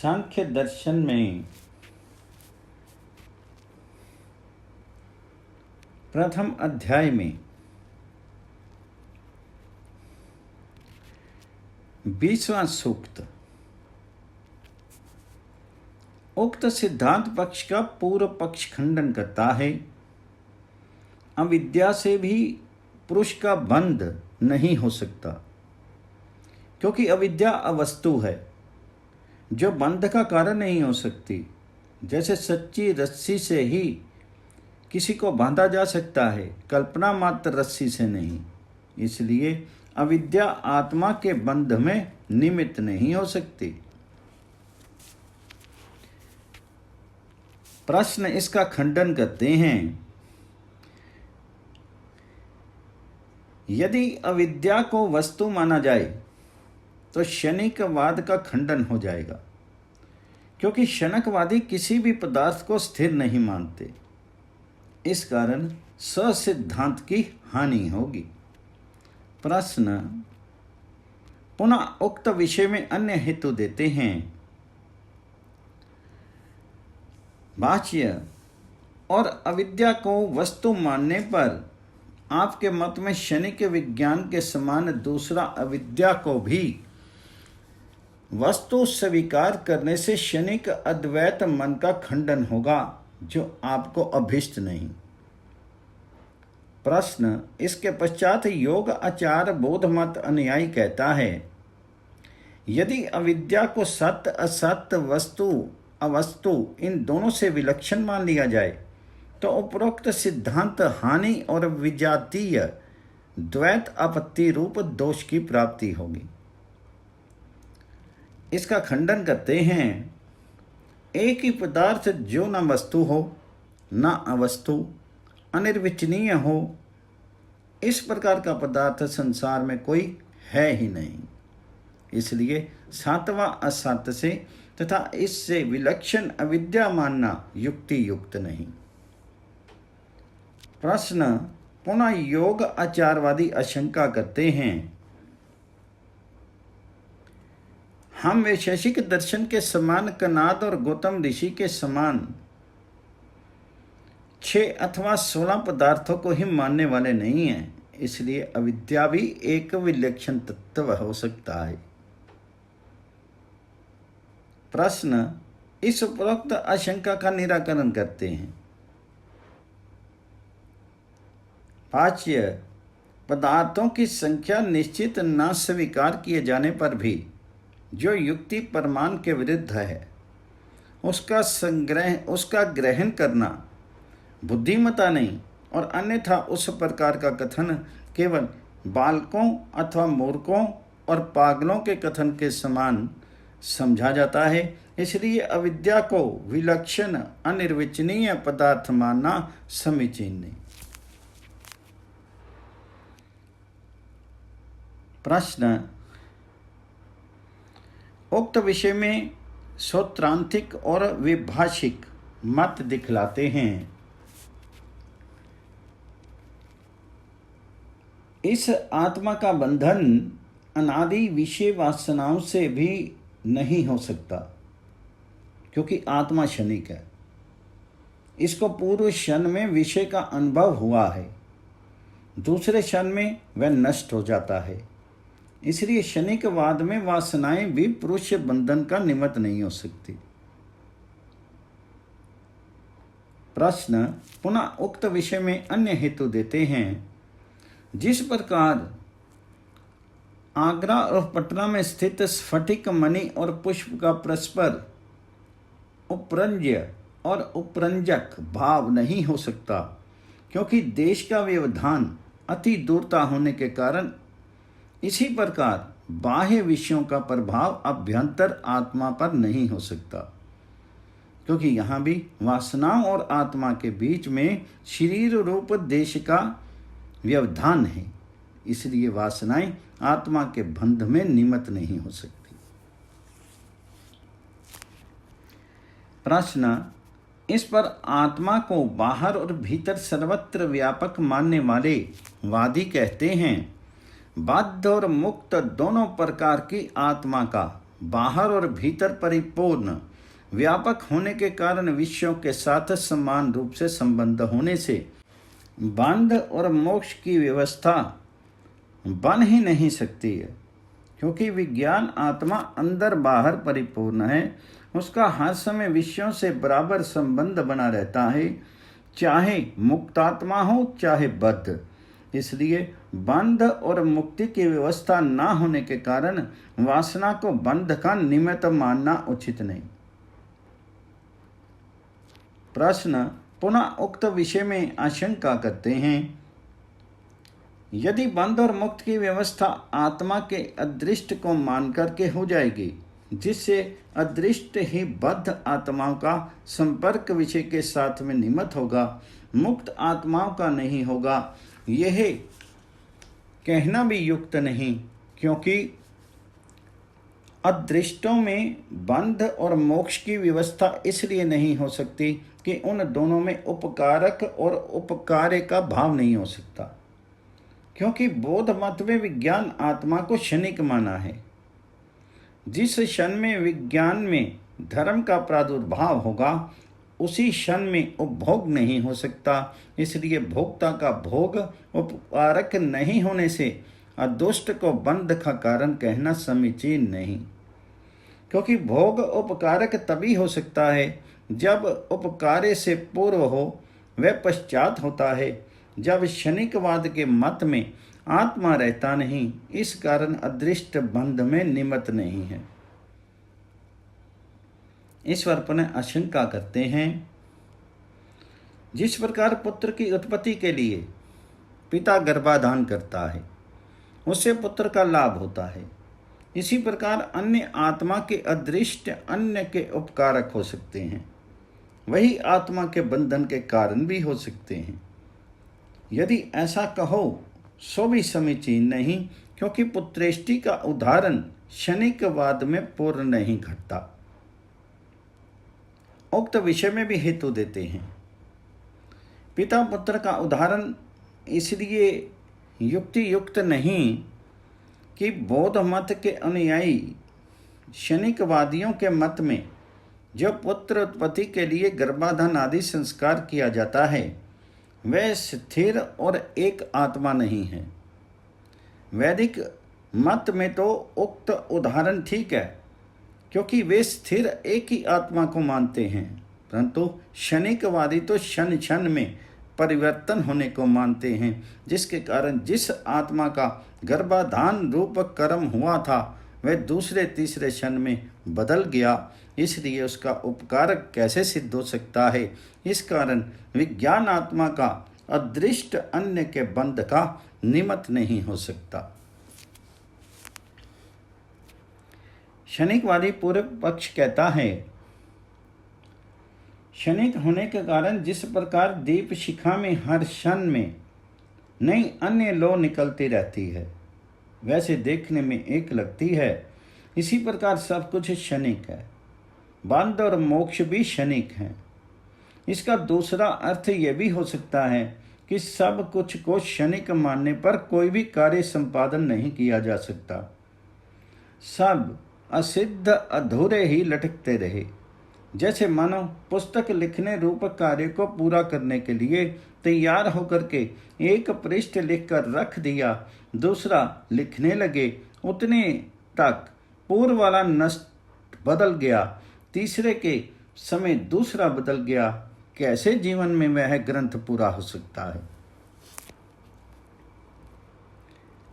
सांख्य दर्शन में प्रथम अध्याय में 20वां सूक्त उक्त सिद्धांत पक्ष का पूर्व पक्ष खंडन करता है। अविद्या से भी पुरुष का बंध नहीं हो सकता, क्योंकि अविद्या अवस्तु है जो बंध का कारण नहीं हो सकती। जैसे सच्ची रस्सी से ही किसी को बांधा जा सकता है, कल्पना मात्र रस्सी से नहीं। इसलिए अविद्या आत्मा के बंध में निमित्त नहीं हो सकती। प्रश्न इसका खंडन करते हैं। यदि अविद्या को वस्तु माना जाए तो क्षणिकवाद का खंडन हो जाएगा, क्योंकि क्षणिकवादी किसी भी पदार्थ को स्थिर नहीं मानते। इस कारण ससिद्धांत की हानि होगी। प्रश्न पुनः उक्त विषय में अन्य हेतु देते हैं। भाष्य और अविद्या को वस्तु मानने पर आपके मत में क्षणिक विज्ञान के समान दूसरा अविद्या को भी वस्तु स्वीकार करने से क्षणिक अद्वैत मन का खंडन होगा, जो आपको अभिष्ट नहीं। प्रश्न इसके पश्चात योग आचार बोध मत अनुयायी कहता है, यदि अविद्या को सत्य असत्य वस्तु अवस्तु इन दोनों से विलक्षण मान लिया जाए तो उपरोक्त सिद्धांत हानि और विजातीय द्वैत आपत्ति रूप दोष की प्राप्ति होगी। इसका खंडन करते हैं। एक ही पदार्थ जो न वस्तु हो न अवस्तु, अनिर्वचनीय हो, इस प्रकार का पदार्थ संसार में कोई है ही नहीं। इसलिए सातवां असत्य से तथा इससे विलक्षण अविद्या मानना युक्ति युक्त नहीं। प्रश्न पुनः योग आचारवादी आशंका करते हैं, हम वैशेषिक दर्शन के समान कनाद और गौतम ऋषि के समान 6 अथवा 16 पदार्थों को ही मानने वाले नहीं हैं। इसलिए अविद्या भी एक विलक्षण तत्व हो सकता है। प्रश्न इस उपरोक्त आशंका का निराकरण करते हैं। भाष्य पदार्थों की संख्या निश्चित न स्वीकार किए जाने पर भी जो युक्ति प्रमाण के विरुद्ध है उसका ग्रहण करना बुद्धिमता नहीं, और अन्यथा उस प्रकार का कथन केवल बालकों अथवा मूर्खों और पागलों के कथन के समान समझा जाता है। इसलिए अविद्या को विलक्षण अनिर्वचनीय पदार्थ मानना समीचीन नहीं। प्रश्न उक्त विषय में सौत्रांतिक और विभाषिक मत दिखलाते हैं। इस आत्मा का बंधन अनादि विषय वासनाओं से भी नहीं हो सकता, क्योंकि आत्मा क्षणिक है। इसको पूर्व क्षण में विषय का अनुभव हुआ है, दूसरे क्षण में वह नष्ट हो जाता है। इसलिए क्षणिकवाद में वासनाएं भी पुरुष बंधन का निमित्त नहीं हो सकती। प्रश्न पुनः उक्त विषय में अन्य हेतु देते हैं। जिस प्रकार आगरा और पटना में स्थित स्फटिक मणि और पुष्प का परस्पर उपरंज्य और उपरंजक भाव नहीं हो सकता, क्योंकि देश का व्यवधान अति दूरता होने के कारण, इसी प्रकार बाह्य विषयों का प्रभाव अभ्यंतर आत्मा पर नहीं हो सकता, क्योंकि यहाँ भी वासनाओं और आत्मा के बीच में शरीर रूप देश का व्यवधान है। इसलिए वासनाएं आत्मा के बंध में निमित्त नहीं हो सकती। प्रश्न इस पर आत्मा को बाहर और भीतर सर्वत्र व्यापक मानने वाले वादी कहते हैं, बाध्य और मुक्त दोनों प्रकार की आत्मा का बाहर और भीतर परिपूर्ण व्यापक होने के कारण विषयों के साथ समान रूप से संबंध होने से बंध और मोक्ष की व्यवस्था बन ही नहीं सकती है। क्योंकि विज्ञान आत्मा अंदर बाहर परिपूर्ण है, उसका हर समय विषयों से बराबर संबंध बना रहता है, चाहे मुक्तात्मा हो चाहे बद्ध। इसलिए बंध और मुक्ति की व्यवस्था न होने के कारण वासना को बंध का निमित्त मानना उचित नहीं। प्रश्न पुनः उक्त विषय में आशंका करते हैं, यदि बंध और मुक्त की व्यवस्था आत्मा के अदृष्ट को मान करके हो जाएगी, जिससे अदृष्ट ही बद्ध आत्माओं का संपर्क विषय के साथ में निमित्त होगा, मुक्त आत्माओं का नहीं होगा, यह कहना भी युक्त नहीं। क्योंकि अदृष्टों में बंध और मोक्ष की व्यवस्था इसलिए नहीं हो सकती कि उन दोनों में उपकारक और उपकार्य का भाव नहीं हो सकता। क्योंकि बौद्ध मत में विज्ञान आत्मा को क्षणिक माना है। जिस क्षण में विज्ञान में धर्म का प्रादुर्भाव होगा, उसी क्षण में उपभोग नहीं हो सकता। इसलिए भोक्ता का भोग उपकारक नहीं होने से अदुष्ट को बंध का कारण कहना समीचीन नहीं। क्योंकि भोग उपकारक तभी हो सकता है जब उपकार्य से पूर्व हो, वह पश्चात होता है जब क्षणिकवाद के मत में आत्मा रहता नहीं। इस कारण अदृष्ट बंध में निमित्त नहीं है। ईश्वर पुनः आशंका करते हैं, जिस प्रकार पुत्र की उत्पत्ति के लिए पिता गर्भाधान करता है, उससे पुत्र का लाभ होता है, इसी प्रकार अन्य आत्मा के अदृष्ट अन्य के उपकारक हो सकते हैं, वही आत्मा के बंधन के कारण भी हो सकते हैं। यदि ऐसा कहो सो भी समीचीन नहीं, क्योंकि पुत्रेष्टि का उदाहरण क्षणिकवाद में पूर्ण नहीं घटता। उक्त विषय में भी हेतु देते हैं। पिता पुत्र का उदाहरण इसलिए युक्ति युक्त नहीं कि बौद्ध मत के अनुयायी क्षणिकवादियों के मत में जो पुत्र उत्पत्ति के लिए गर्भाधान आदि संस्कार किया जाता है, वह स्थिर और एक आत्मा नहीं है। वैदिक मत में तो उक्त उदाहरण ठीक है, क्योंकि वे स्थिर एक ही आत्मा को मानते हैं, परंतु क्षणिकवादी तो क्षण क्षण में परिवर्तन होने को मानते हैं, जिसके कारण जिस आत्मा का गर्भाधान रूप कर्म हुआ था, वह दूसरे तीसरे क्षण में बदल गया। इसलिए उसका उपकारक कैसे सिद्ध हो सकता है। इस कारण विज्ञान आत्मा का अदृष्ट अन्य के बंध का निमित्त नहीं हो सकता। क्षणिकवादी पूर्व पक्ष कहता है, क्षणिक होने के कारण जिस प्रकार दीप शिखा में हर क्षण में नई अन्य लौ निकलती रहती है, वैसे देखने में एक लगती है, इसी प्रकार सब कुछ क्षणिक है। बंध और मोक्ष भी क्षणिक हैं। इसका दूसरा अर्थ यह भी हो सकता है कि सब कुछ को क्षणिक मानने पर कोई भी कार्य संपादन नहीं किया जा सकता। सब असिद्ध अधूरे ही लटकते रहे। जैसे मानो पुस्तक लिखने रूप कार्य को पूरा करने के लिए तैयार होकर के एक पृष्ठ लिखकर रख दिया, दूसरा लिखने लगे, उतने तक पूर्व वाला नष्ट बदल गया, तीसरे के समय दूसरा बदल गया। कैसे जीवन में वह ग्रंथ पूरा हो सकता है।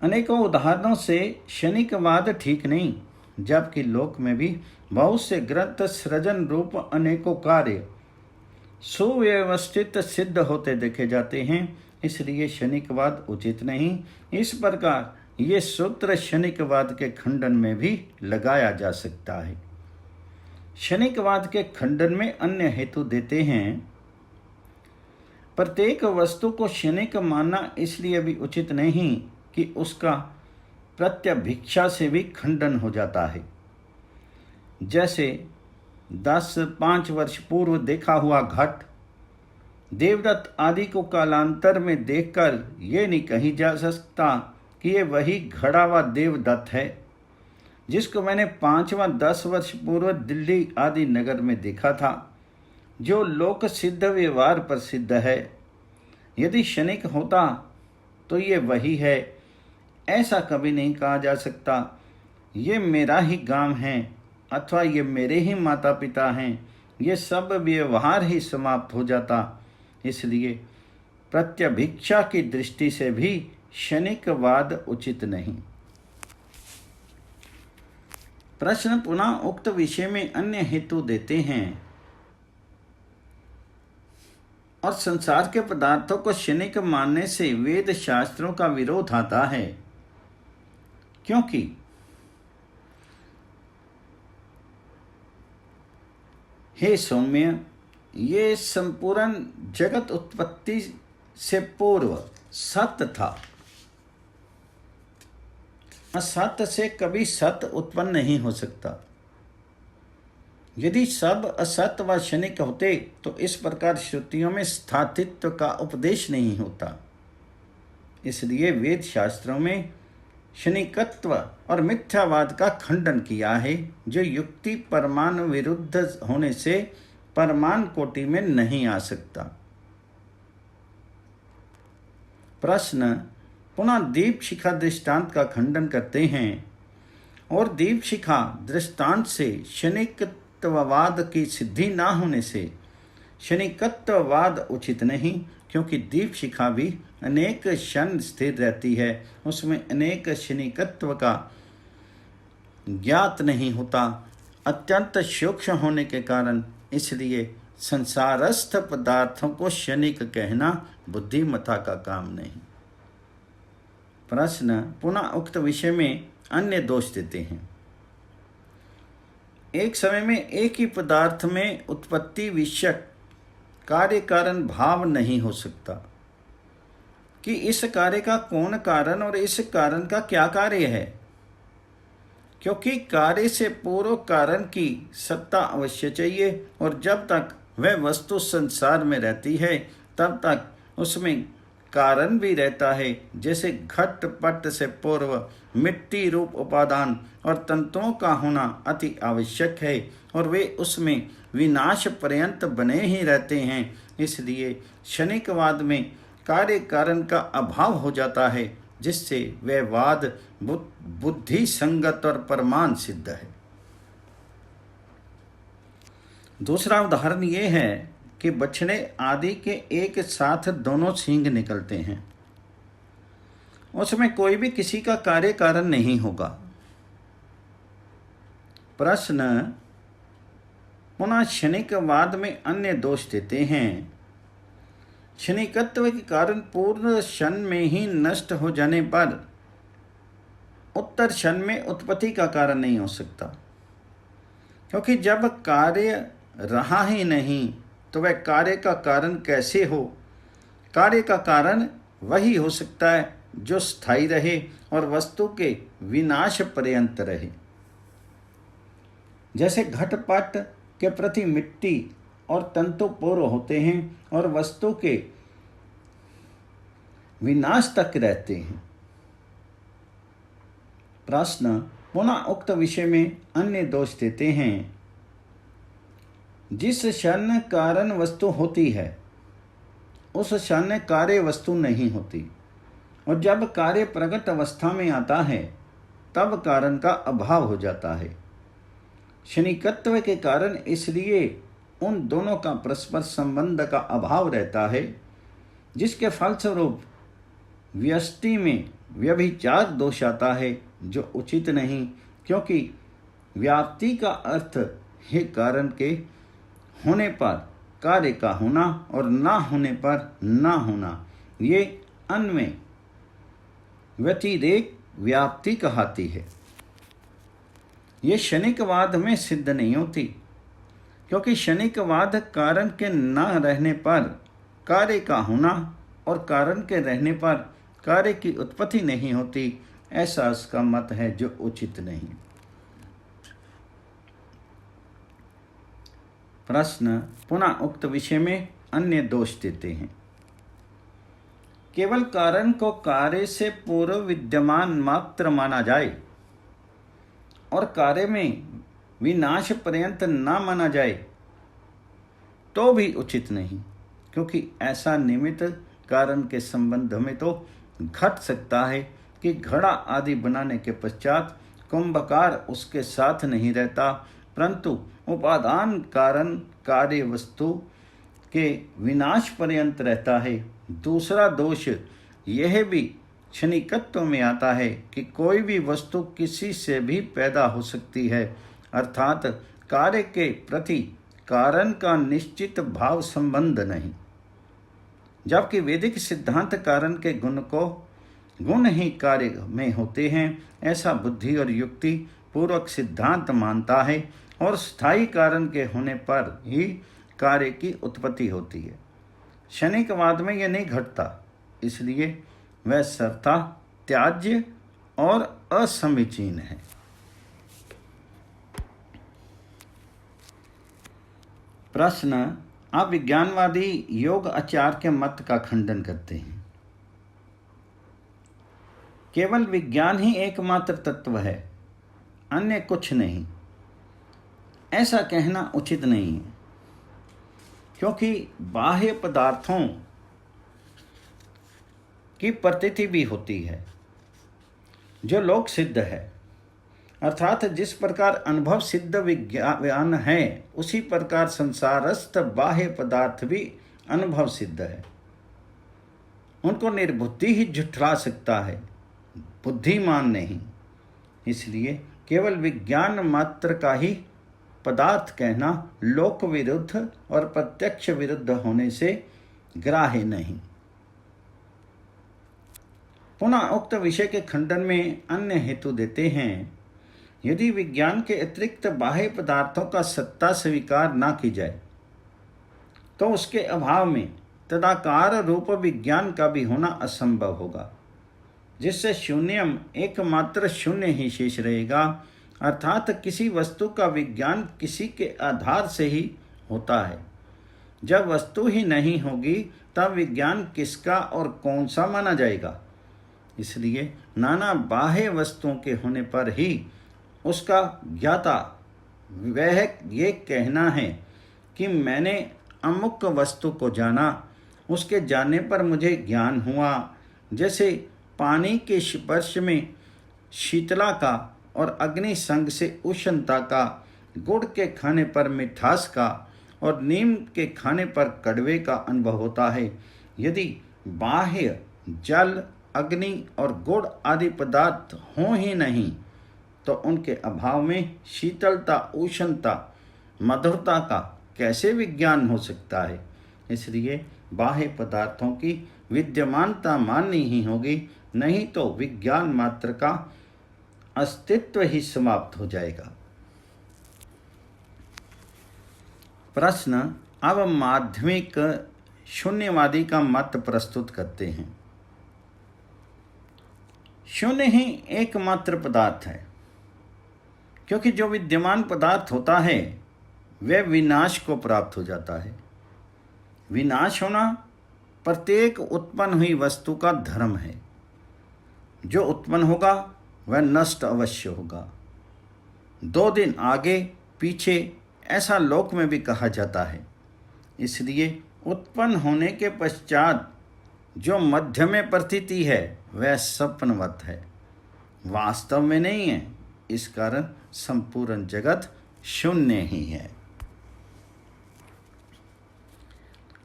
अनेकों उदाहरणों से क्षणिकवाद ठीक नहीं, जबकि लोक में भी बहुत से ग्रंथ सृजन रूप अनेकों कार्य सुव्यवस्थित सिद्ध होते देखे जाते हैं। इसलिए क्षणिकवाद उचित नहीं। इस प्रकार ये सूत्र क्षणिकवाद के खंडन में भी लगाया जा सकता है। क्षणिकवाद के खंडन में अन्य हेतु देते हैं, प्रत्येक वस्तु को क्षणिक मानना इसलिए भी उचित नहीं कि उसका प्रत्यभिक्षा से भी खंडन हो जाता है। जैसे 10-5 वर्ष पूर्व देखा हुआ घट देवदत्त आदि को कालांतर में देखकर ये नहीं कही जा सकता कि ये वही घड़ा हुआ देवदत्त है। जिसको मैंने 5 व 10 वर्ष पूर्व दिल्ली आदि नगर में देखा था, जो लोक सिद्ध व्यवहार प्रसिद्ध है। यदि क्षणिक होता तो ये वही है, ऐसा कभी नहीं कहा जा सकता। ये मेरा ही गांव है अथवा ये मेरे ही माता पिता हैं, ये सब व्यवहार ही समाप्त हो जाता। इसलिए प्रत्यभिक्षा की दृष्टि से भी क्षणिकवाद उचित नहीं। प्रश्न पुनः उक्त विषय में अन्य हेतु देते हैं और संसार के पदार्थों को क्षणिक मानने से वेद शास्त्रों का विरोध आता है, क्योंकि हे सौम्य, ये संपूर्ण जगत उत्पत्ति से पूर्व सत्य था। असत्य से कभी सत्य उत्पन्न नहीं हो सकता। यदि सब असत्य व क्षणिक होते तो इस प्रकार श्रुतियों में स्थातित्व का उपदेश नहीं होता। इसलिए वेद शास्त्रों में क्षणिकत्व और मिथ्यावाद का खंडन किया है, जो युक्ति परमाणु विरुद्ध होने से परमाणु कोटि में नहीं आ सकता। प्रश्न पुनः दीप शिखा दृष्टांत का खंडन करते हैं और दीप शिखा दृष्टांत से क्षणिकत्ववाद की सिद्धि न होने से क्षणिकत्ववाद उचित नहीं, क्योंकि दीप शिखा भी अनेक क्षण स्थिर रहती है, उसमें अनेक क्षणिकत्व का ज्ञात नहीं होता, अत्यंत सूक्ष्म होने के कारण। इसलिए संसारस्थ पदार्थों को क्षणिक कहना बुद्धिमता का काम नहीं। प्रश्न पुनः उक्त विषय में अन्य दोष देते हैं। एक समय में एक ही पदार्थ में उत्पत्ति विषयक कार्य कारण भाव नहीं हो सकता कि इस कार्य का कौन कारण और इस कारण का क्या कार्य है, क्योंकि कार्य से पूर्व कारण की सत्ता अवश्य चाहिए, और जब तक वह वस्तु संसार में रहती है तब तक उसमें कारण भी रहता है। जैसे घट पट से पूर्व मिट्टी रूप उपादान और तंतुओं का होना अति आवश्यक है, और वे उसमें विनाश पर्यंत बने ही रहते हैं। इसलिए क्षणिकवाद में कार्य कारण का अभाव हो जाता है, जिससे वह वाद बुद्धि संगत और प्रमाण सिद्ध है। दूसरा उदाहरण ये है कि बछड़े आदि के एक साथ दोनों सींग निकलते हैं, उसमें कोई भी किसी का कार्य कारण नहीं होगा। प्रश्न पुनः क्षणिकवाद में अन्य दोष देते हैं। क्षणिकत्व के कारण पूर्ण क्षण में ही नष्ट हो जाने पर उत्तर क्षण में उत्पत्ति का कारण नहीं हो सकता, क्योंकि जब कार्य रहा ही नहीं तो वह कार्य का कारण कैसे हो। कार्य का कारण वही हो सकता है जो स्थायी रहे और वस्तु के विनाश पर्यंत रहे। जैसे घटपट के प्रति मिट्टी और तंतु पूर्व होते हैं और वस्तु के विनाश तक रहते हैं। प्रश्न पुनः उक्त विषय में अन्य दोष देते हैं। जिस क्षण कारण वस्तु होती है उस क्षण कार्य वस्तु नहीं होती, और जब कार्य प्रकट अवस्था में आता है तब कारण का अभाव हो जाता है। क्षणिकत्व के कारण इसलिए उन दोनों का परस्पर संबंध का अभाव रहता है, जिसके फलस्वरूप व्यष्टि में व्यभिचार दोष आता है, जो उचित नहीं, क्योंकि व्याप्ति का अर्थ है कारण के होने पर कार्य का होना और ना होने पर ना होना। ये अन्वय व्यतिरेक व्याप्ति कहलाती है। ये क्षणिकवाद में सिद्ध नहीं होती, क्योंकि क्षणिकवाद कारण के न रहने पर कार्य का होना और कारण के रहने पर कार्य की उत्पत्ति नहीं होती, ऐसा उसका मत है, जो उचित नहीं। प्रश्न पुनः उक्त विषय में अन्य दोष देते हैं। केवल कारण को कार्य से पूर्व विद्यमान मात्र माना जाए और कार्य में विनाश पर्यंत न माना जाए तो भी उचित नहीं, क्योंकि ऐसा निमित्त कारण के संबंध में तो घट सकता है कि घड़ा आदि बनाने के पश्चात कुंभकार उसके साथ नहीं रहता, परंतु उपादान कारण कार्य वस्तु के विनाश पर्यंत रहता है। दूसरा दोष यह भी क्षणिकत्व में आता है कि कोई भी वस्तु किसी से भी पैदा हो सकती है, अर्थात कार्य के प्रति कारण का निश्चित भाव संबंध नहीं, जबकि वैदिक सिद्धांत कारण के गुण ही कार्य में होते हैं, ऐसा बुद्धि और युक्ति पूर्वक सिद्धांत मानता है, और स्थायी कारण के होने पर ही कार्य की उत्पत्ति होती है। क्षणिकवाद में यह नहीं घटता, इसलिए वह सर्वथा त्याज्य और असमीचीन है। प्रश्न, आप विज्ञानवादी योग आचार्य के मत का खंडन करते हैं। केवल विज्ञान ही एकमात्र तत्व है, अन्य कुछ नहीं, ऐसा कहना उचित नहीं है, क्योंकि बाह्य पदार्थों की प्रतीति भी होती है जो लोक सिद्ध है, अर्थात जिस प्रकार अनुभव सिद्ध विज्ञान है उसी प्रकार संसारस्थ बाह्य पदार्थ भी अनुभव सिद्ध है। उनको निर्बुद्धि ही झुठला सकता है, बुद्धिमान नहीं। इसलिए केवल विज्ञान मात्र का ही पदार्थ कहना लोक विरुद्ध और प्रत्यक्ष विरुद्ध होने से ग्राह्य नहीं। पुनः उक्त विषय के खंडन में अन्य हेतु देते हैं, यदि विज्ञान के अतिरिक्त बाह्य पदार्थों का सत्ता स्वीकार न की जाए तो उसके अभाव में तदाकार रूप विज्ञान का भी होना असंभव होगा, जिससे शून्यम एकमात्र शून्य ही शेष रहेगा, अर्थात किसी वस्तु का विज्ञान किसी के आधार से ही होता है। जब वस्तु ही नहीं होगी तब विज्ञान किसका और कौन सा माना जाएगा। इसलिए नाना बाह्य वस्तुओं के होने पर ही उसका ज्ञाता वह ये कहना है कि मैंने अमुक वस्तु को जाना, उसके जानने पर मुझे ज्ञान हुआ। जैसे पानी के स्पर्श में शीतला का और अग्नि संग से उष्णता का, गुड़ के खाने पर मिठास का और नीम के खाने पर कड़वे का अनुभव होता है। यदि बाह्य जल, अग्नि और गुड़ आदि पदार्थ हों ही नहीं तो उनके अभाव में शीतलता, उष्णता, मधुरता का कैसे विज्ञान हो सकता है। इसलिए बाह्य पदार्थों की विद्यमानता माननी ही होगी, नहीं तो विज्ञान मात्र का अस्तित्व ही समाप्त हो जाएगा। प्रश्न, अब माध्यमिक शून्यवादी का मत प्रस्तुत करते हैं। शून्य ही एकमात्र पदार्थ है, क्योंकि जो विद्यमान पदार्थ होता है वह विनाश को प्राप्त हो जाता है। विनाश होना प्रत्येक उत्पन्न हुई वस्तु का धर्म है। जो उत्पन्न होगा वह नष्ट अवश्य होगा। 2 दिन आगे पीछे ऐसा लोक में भी कहा जाता है। इसलिए उत्पन्न होने के पश्चात जो मध्य में प्रतीति है वह स्वप्नवत है, वास्तव में नहीं है। इस कारण संपूर्ण जगत शून्य ही है।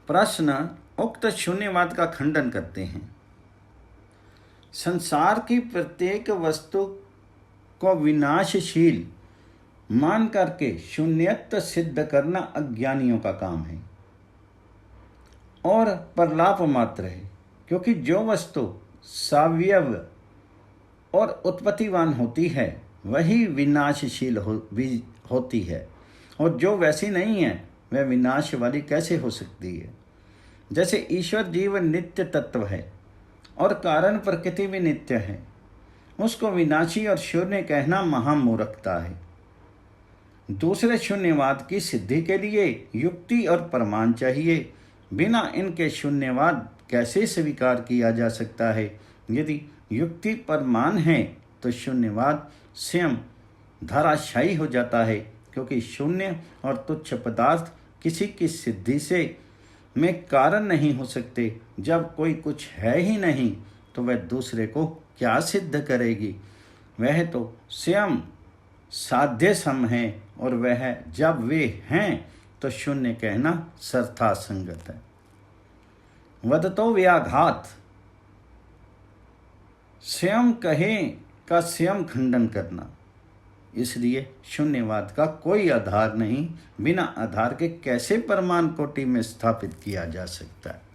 प्रश्न, उक्त शून्यवाद का खंडन करते हैं। संसार की प्रत्येक वस्तु को विनाशशील मान करके शून्यत्व सिद्ध करना अज्ञानियों का काम है और प्रलाप मात्र है, क्योंकि जो वस्तु सावयव और उत्पत्तिवान होती है वही विनाशशील होती है, और जो वैसी नहीं है वह विनाश वाली कैसे हो सकती है। जैसे ईश्वर जीव नित्य तत्व है और कारण प्रकृति भी नित्य है, उसको विनाशी और शून्य कहना महामूर्खता है। दूसरे शून्यवाद की सिद्धि के लिए युक्ति और प्रमाण चाहिए। बिना इनके शून्यवाद कैसे स्वीकार किया जा सकता है। यदि युक्ति प्रमाण है तो शून्यवाद स्वयं धराशायी हो जाता है, क्योंकि शून्य और तुच्छ पदार्थ किसी की सिद्धि से में कारण नहीं हो सकते। जब कोई कुछ है ही नहीं तो वह दूसरे को क्या सिद्ध करेगी? वह तो स्वयं साध्य सम है, और वह जब वे हैं तो शून्य कहना सर्था-संगत है। वदतो व्याघात, स्वयं कहे का स्वयं खंडन करना। इसलिए शून्यवाद का कोई आधार नहीं, बिना आधार के कैसे प्रमाण कोटि में स्थापित किया जा सकता है।